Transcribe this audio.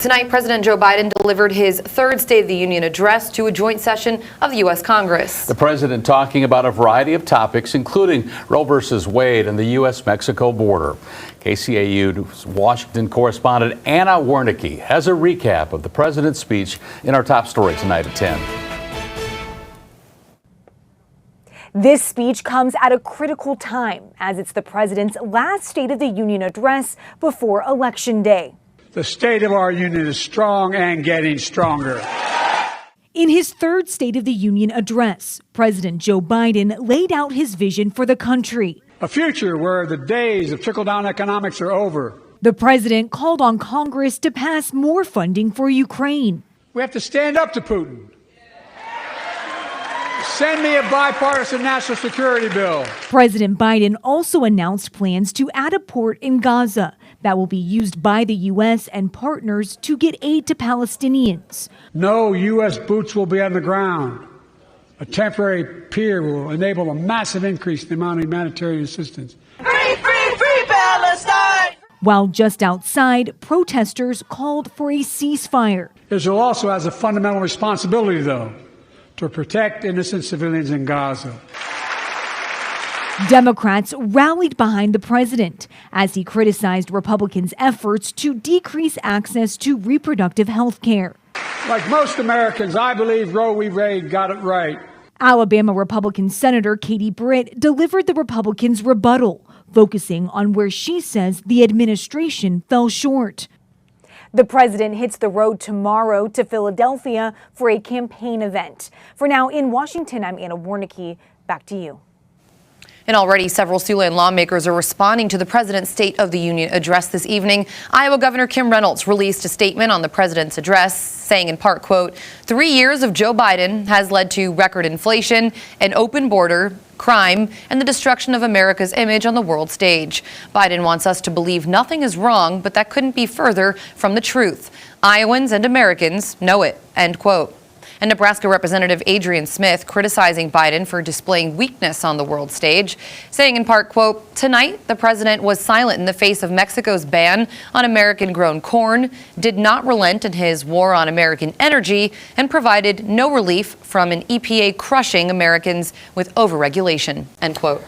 Tonight, President Joe Biden delivered his third State of the Union address to a joint session of the U.S. Congress. The president talking about a variety of topics, including Roe versus Wade and the U.S.-Mexico border. KCAU's Washington correspondent Anna Wernicke has a recap of the president's speech in our top story tonight at 10. This speech comes at a critical time, as it's the president's last State of the Union address before Election Day. The state of our union is strong and getting stronger. In his third State of the Union address, President Joe Biden laid out his vision for the country. A future where the days of trickle-down economics are over. The president called on Congress to pass more funding for Ukraine. We have to stand up to Putin. Send me a bipartisan national security bill. President Biden also announced plans to add a port in Gaza that will be used by the U.S. and partners to get aid to Palestinians. No U.S. boots will be on the ground. A temporary pier will enable a massive increase in the amount of humanitarian assistance. Free, free, free Palestine! While just outside, protesters called for a ceasefire. Israel also has a fundamental responsibility, though, to protect innocent civilians in Gaza. Democrats rallied behind the president as he criticized Republicans' efforts to decrease access to reproductive health care. Like most Americans, I believe Roe v. Wade got it right. Alabama Republican Senator Katie Britt delivered the Republicans' rebuttal, focusing on where she says the administration fell short. The president hits the road tomorrow to Philadelphia for a campaign event. For now, in Washington, I'm Anna Wernicke. Back to you. And already several Siouxland lawmakers are responding to the president's State of the Union address this evening. Iowa Governor Kim Reynolds released a statement on the president's address, saying in part, quote, 3 years of Joe Biden has led to record inflation, an open border, crime, and the destruction of America's image on the world stage. Biden wants us to believe nothing is wrong, but that couldn't be further from the truth. Iowans and Americans know it, end quote. And Nebraska Representative Adrian Smith criticizing Biden for displaying weakness on the world stage, saying in part, quote, tonight the president was silent in the face of Mexico's ban on American-grown corn, did not relent in his war on American energy, and provided no relief from an EPA crushing Americans with overregulation, end quote.